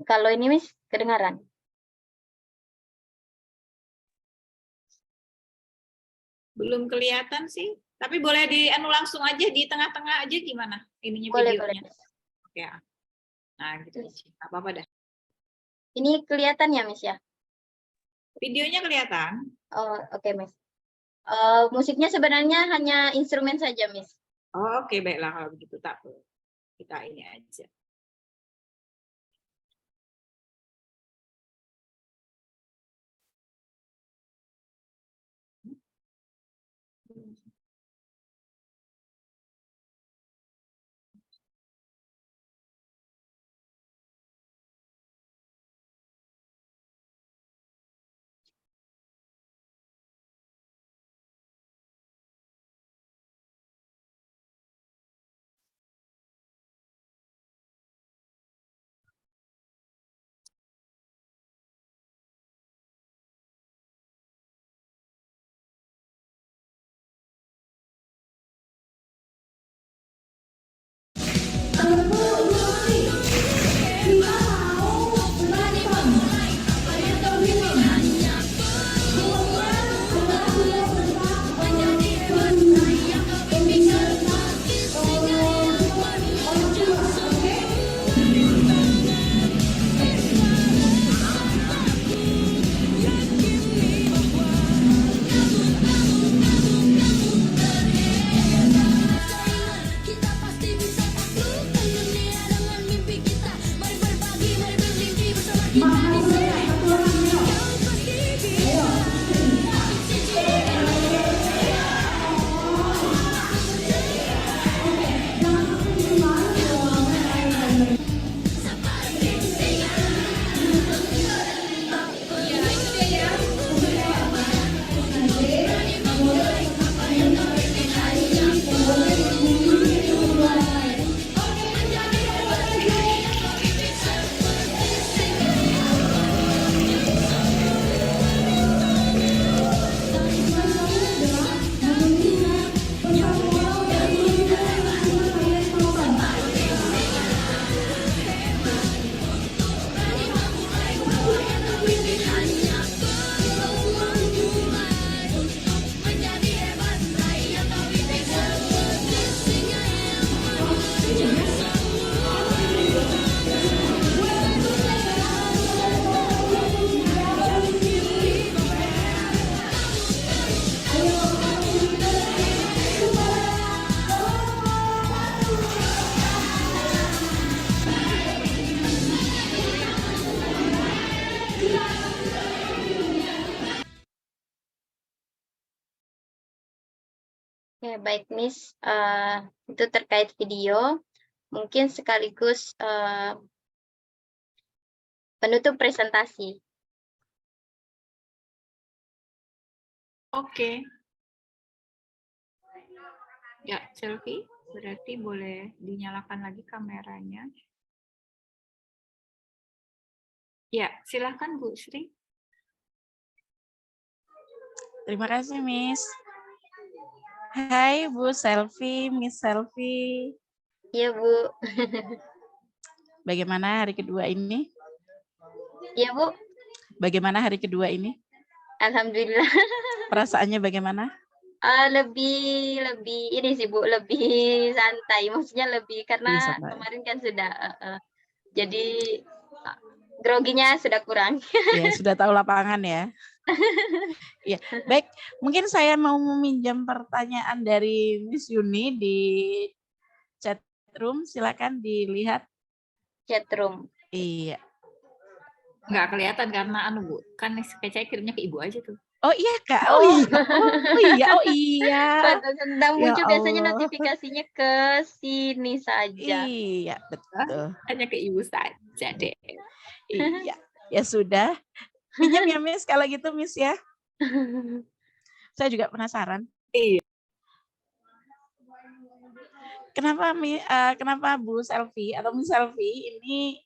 Kalau ini Miss, kedengaran? Belum kelihatan sih. Tapi boleh anu langsung aja di tengah-tengah aja gimana ininya Boleh, videonya. Miss. Oke. Nah, gitu aja. Nggak apa-apa dah. Ini kelihatan ya, Miss ya? Videonya kelihatan. Oh, oke, Miss. Musiknya sebenarnya hanya instrumen saja, Miss. Oh, oke, baiklah kalau begitu tak perlu. Kita ini aja. Oke, baik, Miss. Itu terkait video. Mungkin sekaligus penutup presentasi. Oke. Ya, selfie. Berarti boleh dinyalakan lagi kameranya. Ya, silakan Bu Sri. Terima kasih, Miss. Hai, Bu Selfie, Miss Selfie. Iya, Bu. Bagaimana hari kedua ini? Iya, Bu. Bagaimana hari kedua ini? Alhamdulillah. Perasaannya bagaimana? Lebih ini sih, Bu, lebih santai. Maksudnya lebih karena kemarin kan sudah jadi groginya sudah kurang. Ya, sudah tahu lapangan ya. Ya, baik. Mungkin saya mau meminjam pertanyaan dari Miss Yuni di chat room. Silakan dilihat. Chat room. Iya. Nggak kelihatan karena Bu. Kan saya kirimnya ke Ibu aja tuh. Oh iya, Kak. Oh iya. Oh iya. Tentang muncul biasanya notifikasinya ke sini saja. Iya, betul. Hanya ke Ibu saja deh. Iya. Ya sudah. Pinjam ya, Miss. Kalau gitu, Miss ya. Saya juga penasaran. Iya. Kenapa Bu Selfie atau Miss Selfie ini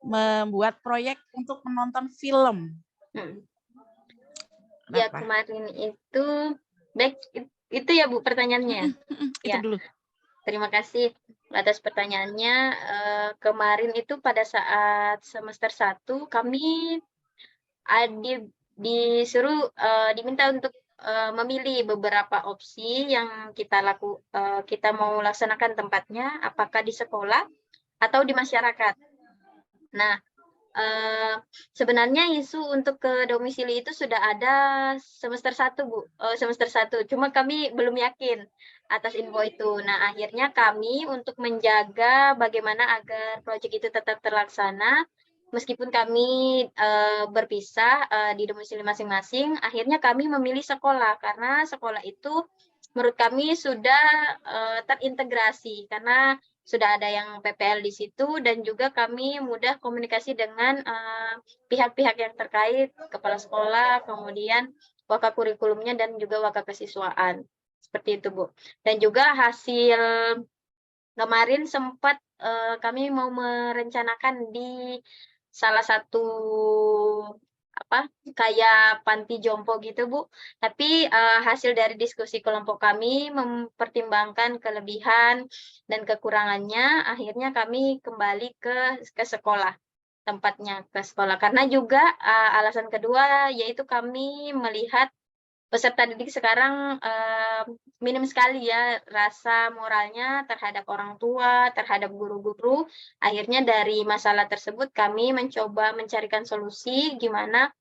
membuat proyek untuk menonton film? Ya, kemarin itu baik itu ya Bu pertanyaannya. Itu dulu. Terima kasih. atas pertanyaannya. Kemarin itu pada saat semester 1 kami disuruh diminta untuk memilih beberapa opsi yang kita mau laksanakan tempatnya, apakah di sekolah atau di masyarakat. Nah, sebenarnya isu untuk ke domisili itu sudah ada semester 1, Bu. Semester 1, cuma kami belum yakin atas info itu. Nah, akhirnya kami untuk menjaga bagaimana agar proyek itu tetap terlaksana, meskipun kami berpisah di domisili masing-masing, akhirnya kami memilih sekolah karena sekolah itu menurut kami sudah terintegrasi karena sudah ada yang PPL di situ dan juga kami mudah komunikasi dengan pihak-pihak yang terkait, kepala sekolah, kemudian waka kurikulumnya dan juga waka kesiswaan. Seperti itu, Bu. Dan juga hasil kemarin sempat kami mau merencanakan di salah satu kayak panti jompo gitu, Bu. Tapi hasil dari diskusi kelompok kami mempertimbangkan kelebihan dan kekurangannya, akhirnya kami kembali ke sekolah, tempatnya ke sekolah. Karena juga alasan kedua yaitu kami melihat peserta didik sekarang minim sekali ya rasa moralnya terhadap orang tua, terhadap guru-guru. Akhirnya dari masalah tersebut kami mencoba mencarikan solusi gimana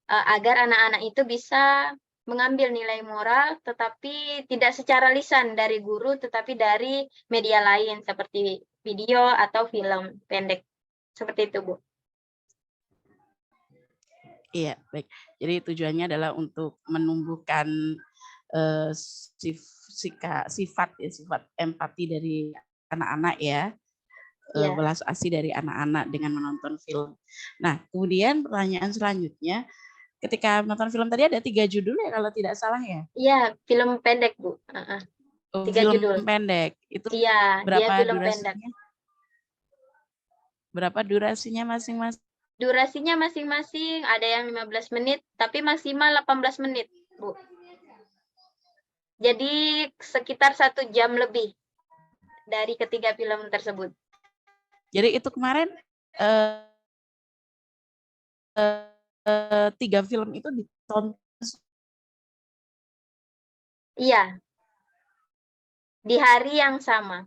agar anak-anak itu bisa mengambil nilai moral tetapi tidak secara lisan dari guru tetapi dari media lain seperti video atau film pendek. Seperti itu, Bu. Iya, baik. Jadi tujuannya adalah untuk menumbuhkan sifat empati dari anak-anak ya, belas asih dari anak-anak dengan menonton film. Nah, kemudian pertanyaan selanjutnya, ketika menonton film tadi ada 3 judul ya kalau tidak salah ya? Iya, film pendek, Bu. 3 film judul. Pendek. Itu iya, berapa dia film durasinya? pendek. Berapa durasinya masing-masing? Durasinya masing-masing ada yang 15 menit, tapi maksimal 18 menit, Bu. Jadi sekitar 1 jam lebih dari ketiga film tersebut. Jadi itu kemarin 3 film itu ditonton. Iya. Di hari yang sama.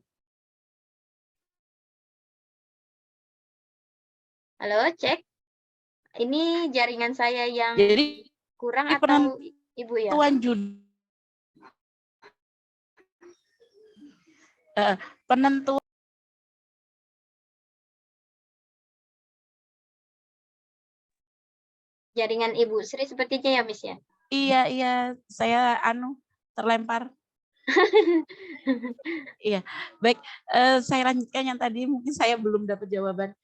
Halo, cek. Ini jaringan saya yang Jadi kurang atau Ibu ya? Penentuan Jaringan Ibu Sri sepertinya ya, Miss ya? Iya, saya terlempar. Iya, baik. Saya lanjutkan yang tadi mungkin saya belum dapat jawaban.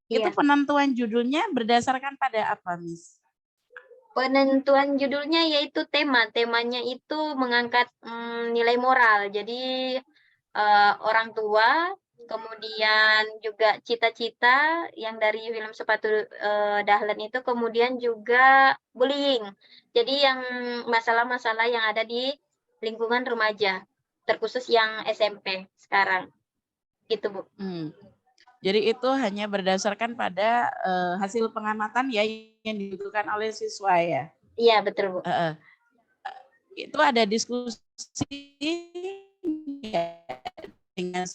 Itu penentuan judulnya berdasarkan pada apa, Miss? Penentuan judulnya yaitu tema. Temanya itu mengangkat nilai moral. Jadi orang tua, kemudian juga cita-cita yang dari film Sepatu Dahlan itu, kemudian juga bullying. Jadi yang masalah-masalah yang ada di lingkungan remaja, terkhusus yang SMP sekarang. Gitu, Bu. Jadi itu hanya berdasarkan pada hasil pengamatan ya yang dibutuhkan oleh siswa ya? Iya, betul, Bu. Itu ada diskusi dengan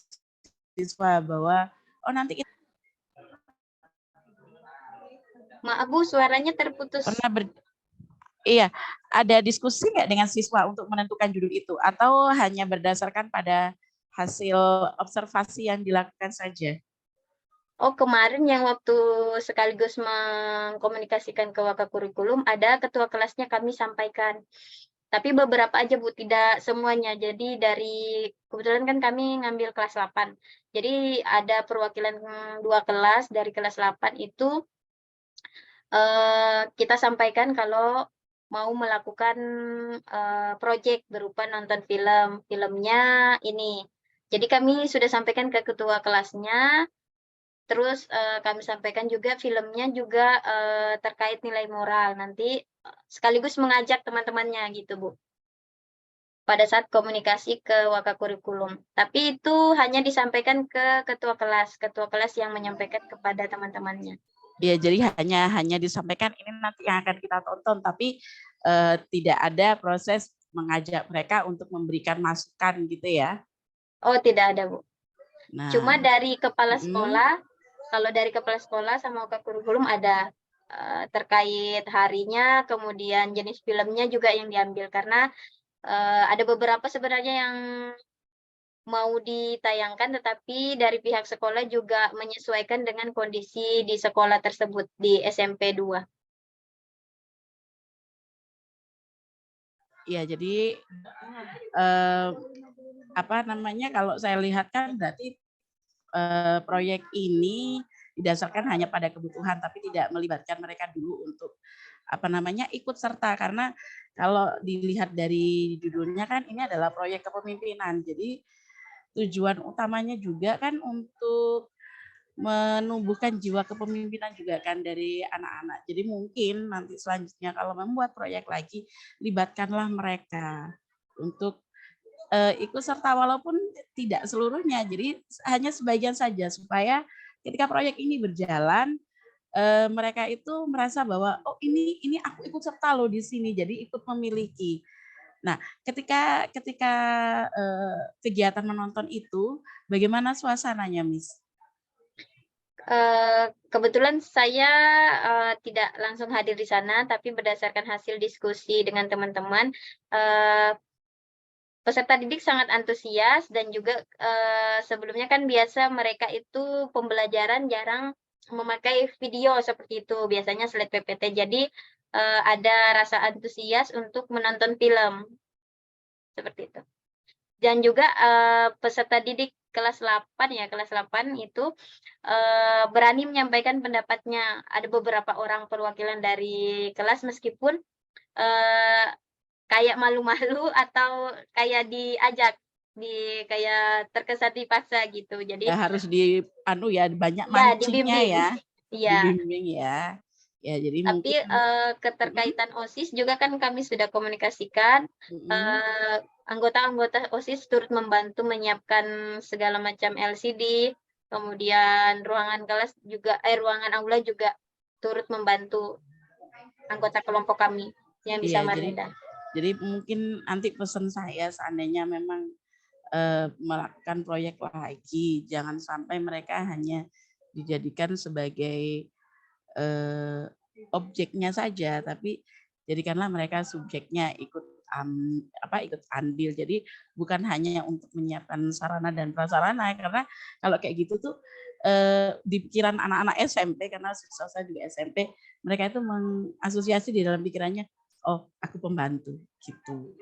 siswa bahwa nanti Maaf, Bu, suaranya terputus. Iya, ada diskusi nggak dengan siswa untuk menentukan judul itu atau hanya berdasarkan pada hasil observasi yang dilakukan saja? Oh, kemarin yang waktu sekaligus mengkomunikasikan ke waka kurikulum, ada ketua kelasnya kami sampaikan. Tapi beberapa aja, Bu, tidak semuanya. Jadi kebetulan kan kami ngambil kelas 8. Jadi ada perwakilan 2 kelas, dari kelas 8 itu kita sampaikan kalau mau melakukan proyek berupa nonton film. Filmnya ini. Jadi kami sudah sampaikan ke ketua kelasnya. Terus kami sampaikan juga filmnya juga terkait nilai moral. Nanti sekaligus mengajak teman-temannya gitu, Bu. pada saat komunikasi ke Wakakurikulum. Tapi itu hanya disampaikan ke ketua kelas yang menyampaikan kepada teman-temannya. Ya, jadi hanya disampaikan ini nanti yang akan kita tonton, tapi tidak ada proses mengajak mereka untuk memberikan masukan gitu ya. Oh, tidak ada, Bu. Nah, Cuma dari kepala sekolah, kalau dari kepala sekolah sama Wakakurikulum ada terkait harinya, kemudian jenis filmnya juga yang diambil, karena ada beberapa sebenarnya yang mau ditayangkan, tetapi dari pihak sekolah juga menyesuaikan dengan kondisi di sekolah tersebut, di SMP 2. Ya, jadi kalau saya lihat kan berarti proyek ini didasarkan hanya pada kebutuhan, tapi tidak melibatkan mereka dulu untuk ikut serta, karena kalau dilihat dari judulnya kan ini adalah proyek kepemimpinan. Jadi tujuan utamanya juga kan untuk menumbuhkan jiwa kepemimpinan juga kan dari anak-anak. Jadi mungkin nanti selanjutnya kalau membuat proyek lagi, libatkanlah mereka untuk ikut serta walaupun tidak seluruhnya. Jadi hanya sebagian saja supaya ketika proyek ini berjalan, mereka itu merasa bahwa oh ini aku ikut serta loh di sini, jadi ikut memiliki. Nah, ketika kegiatan menonton itu, bagaimana suasananya, Miss? Kebetulan saya tidak langsung hadir di sana, tapi berdasarkan hasil diskusi dengan teman-teman, peserta didik sangat antusias dan juga sebelumnya kan biasa mereka itu pembelajaran jarang memakai video seperti itu, biasanya slide PPT. Jadi ada rasa antusias untuk menonton film seperti itu. Dan juga peserta didik kelas 8 ya, kelas 8 itu berani menyampaikan pendapatnya. Ada beberapa orang perwakilan dari kelas meskipun kayak malu-malu atau kayak diajak, kayak terkesan dipaksa gitu. Jadi Ya harus banyak ya mancingnya dibimbing. ya. Iya. Dibimbing ya. Ya, jadi Tapi mungkin keterkaitan OSIS juga kan kami sudah komunikasikan. Anggota-anggota OSIS turut membantu menyiapkan segala macam LCD, kemudian ruangan kelas juga, ruangan aula juga turut membantu anggota kelompok kami yang bisa meredah. Jadi mungkin nanti pesan saya seandainya memang melakukan proyek lagi, jangan sampai mereka hanya dijadikan sebagai objeknya saja, tapi jadikanlah mereka subjeknya, ikut andil. Jadi bukan hanya untuk menyiapkan sarana dan prasarana, karena kalau kayak gitu tuh di pikiran anak-anak SMP, karena saya juga SMP, mereka itu mengasosiasi di dalam pikirannya, oh aku pembantu gitu.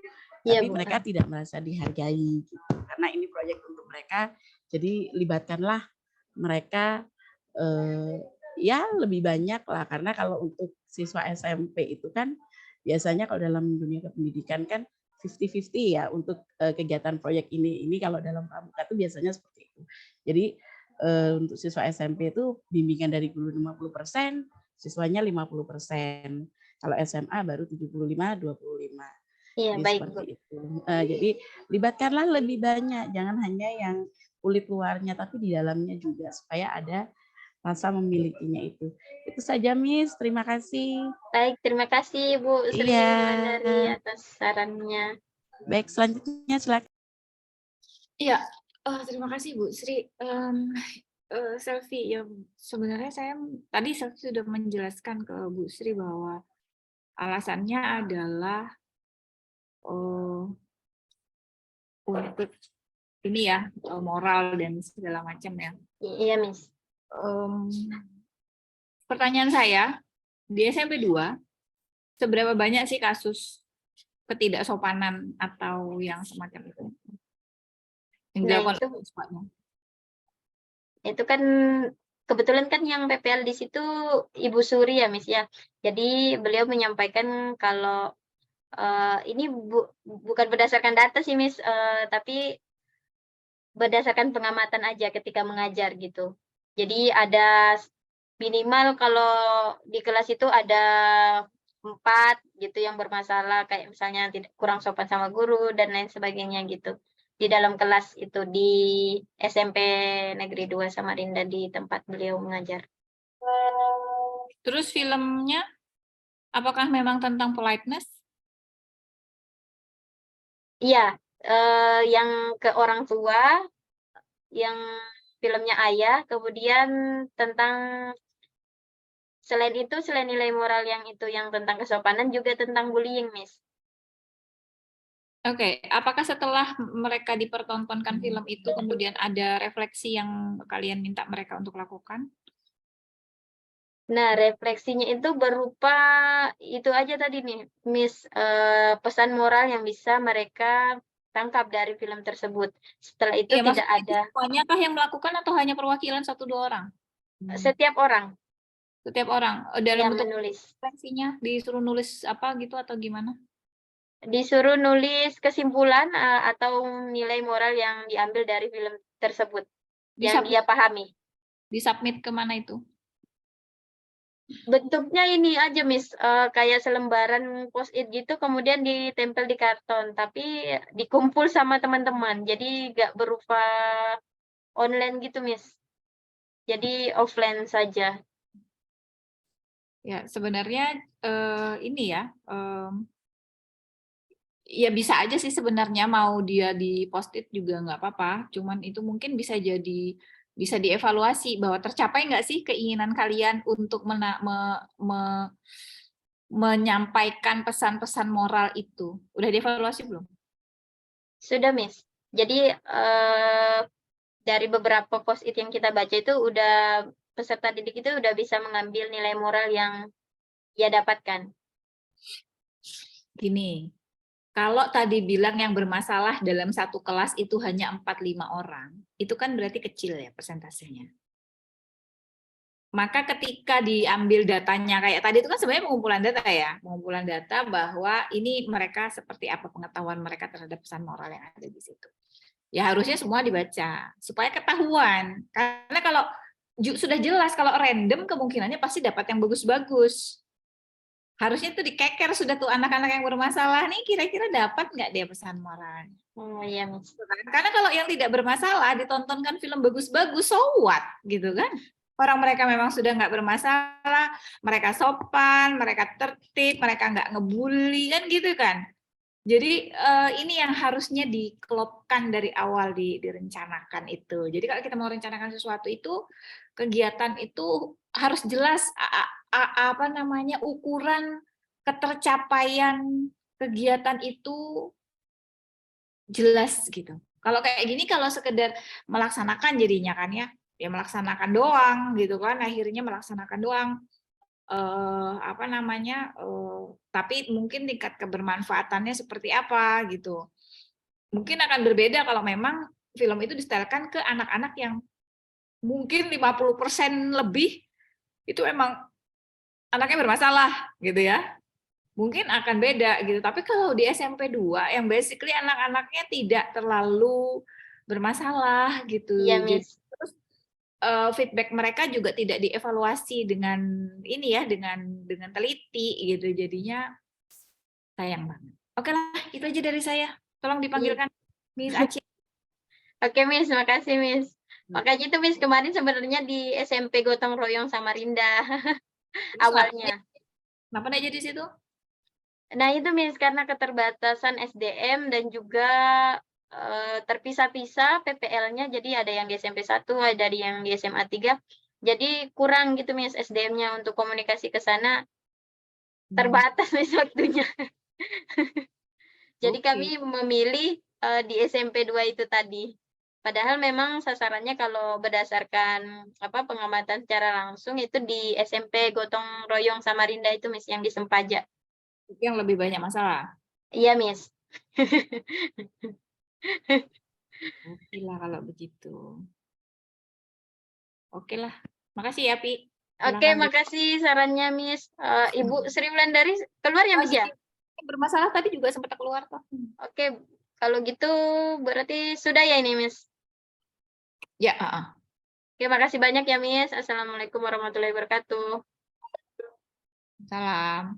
Tapi Iya, mereka tidak merasa dihargai gitu. Karena ini proyek untuk mereka, jadi libatkanlah mereka ya lebih banyak lah, karena kalau untuk siswa SMP itu kan biasanya kalau dalam dunia kependidikan kan 50-50 ya untuk kegiatan proyek ini kalau dalam pramuka itu biasanya seperti itu. Jadi untuk siswa SMP itu bimbingan dari guru 50%, siswanya 50%. Kalau SMA baru 75-25. Iya, jadi baik, seperti itu. Jadi libatkanlah lebih banyak, jangan hanya yang kulit luarnya, tapi di dalamnya juga supaya ada rasa memilikinya itu. Itu saja, Miss. Terima kasih. Baik, terima kasih Bu Sri Wulandari atas sarannya. Baik, selanjutnya silakan. Iya, terima kasih Bu Sri. Selfie, ya sebenarnya tadi Selfie sudah menjelaskan ke Bu Sri bahwa alasannya adalah untuk ini ya, moral dan segala macam ya. Iya, Miss. Pertanyaan saya, di SMP 2, seberapa banyak sih kasus ketidaksopanan atau yang semacam itu? Yang dilakukan oleh siswanya? Itu kan kebetulan kan yang PPL di situ Ibu Suri ya, Miss ya. Jadi beliau menyampaikan kalau ini bukan berdasarkan data sih, Miss, tapi berdasarkan pengamatan aja ketika mengajar gitu. Jadi ada minimal kalau di kelas itu ada 4 gitu yang bermasalah, kayak misalnya tidak kurang sopan sama guru dan lain sebagainya gitu. Di dalam kelas itu di SMP Negeri 2 Samarinda di tempat beliau mengajar. Terus filmnya apakah memang tentang politeness? Iya, yang ke orang tua, yang filmnya Ayah, kemudian tentang selain itu, selain nilai moral yang itu yang tentang kesopanan juga tentang bullying, Miss. Oke, apakah setelah mereka dipertontonkan film itu kemudian ada refleksi yang kalian minta mereka untuk lakukan? Nah, refleksinya itu berupa itu aja tadi nih, Miss, pesan moral yang bisa mereka tangkap dari film tersebut. Setelah itu Iya, tidak maksudnya itu ada semuanya kah yang melakukan atau hanya perwakilan 1-2 orang? setiap orang Setiap orang dalam yang bentuk menulis. refleksinya disuruh nulis apa gitu atau gimana? Disuruh nulis kesimpulan, atau nilai moral yang diambil dari film tersebut, yang dia pahami. Disubmit ke mana itu? Bentuknya ini aja, Miss, kayak selembaran Post-it gitu, kemudian ditempel di karton, tapi dikumpul sama teman-teman. Jadi nggak berupa online gitu, Miss. Jadi offline saja. Ya, sebenarnya ini ya, ya bisa aja sih sebenarnya mau dia di post-it juga nggak apa-apa. Cuman itu mungkin bisa dievaluasi bahwa tercapai nggak sih keinginan kalian untuk menyampaikan pesan-pesan moral itu. Udah dievaluasi belum? Sudah, Miss. Jadi, dari beberapa Post-it yang kita baca itu udah peserta didik itu udah bisa mengambil nilai moral yang ia dapatkan. Gini, kalau tadi bilang yang bermasalah dalam satu kelas itu hanya 4-5 orang, itu kan berarti kecil ya persentasenya. Maka ketika diambil datanya kayak tadi itu kan sebenarnya pengumpulan data ya, pengumpulan data bahwa ini mereka seperti apa pengetahuan mereka terhadap pesan moral yang ada di situ. Ya harusnya semua dibaca supaya ketahuan. Karena kalau sudah jelas kalau random kemungkinannya pasti dapat yang bagus-bagus. Harusnya itu dikeker sudah tuh anak-anak yang bermasalah nih kira-kira dapat nggak dia pesan moral. Oh iya, Miss. Karena kalau yang tidak bermasalah ditontonkan film bagus-bagus, so what gitu kan? Orang mereka memang sudah nggak bermasalah, mereka sopan, mereka tertib, mereka nggak ngebully kan gitu kan. Jadi ini yang harusnya dikelopkan dari awal direncanakan itu. Jadi kalau kita mau rencanakan sesuatu itu kegiatan itu harus jelas apa namanya ukuran ketercapaian kegiatan itu jelas gitu. Kalau kayak gini kalau sekedar melaksanakan jadinya kan ya melaksanakan doang gitu kan akhirnya melaksanakan doang apa namanya tapi mungkin tingkat kebermanfaatannya seperti apa gitu. Mungkin akan berbeda kalau memang film itu disetelkan ke anak-anak yang mungkin 50% lebih itu emang anaknya bermasalah gitu ya. Mungkin akan beda gitu. Tapi kalau di SMP 2 yang basically anak-anaknya tidak terlalu bermasalah gitu. Iya, Jadi Miss. terus feedback mereka juga tidak dievaluasi dengan ini ya dengan teliti gitu. Jadinya sayang banget. Oke lah, itu aja dari saya. Tolong dipanggilkan Miss Aci. Oke, Miss, makasih, Miss. Makanya itu, Miss, kemarin sebenarnya di SMP Gotong Royong Samarinda awalnya. Kenapa nggak jadi situ? Nah, itu, Miss, karena keterbatasan SDM dan juga terpisah-pisah PPL-nya, jadi ada yang di SMP 1, ada yang di SMA 3. Jadi kurang gitu, Miss, SDM-nya untuk komunikasi ke sana, terbatas, Miss, waktunya. Jadi kami memilih di SMP 2 itu tadi. Padahal memang sasarannya kalau berdasarkan pengamatan secara langsung itu di SMP Gotong Royong Samarinda itu, Miss, yang di Sempaja. Itu yang lebih banyak masalah. Iya, Miss. Oke lah kalau begitu. Oke lah. Makasih ya, Pi. Oke, Silakan. makasih sarannya, Miss. Ibu Sri Wulandari keluar ya, Miss, ya? Bermasalah tadi juga sempat keluar toh. Oke, kalau gitu berarti sudah ya ini, Miss? Ya, Oke, makasih banyak ya, Miss. Assalamualaikum warahmatullahi wabarakatuh. Salam.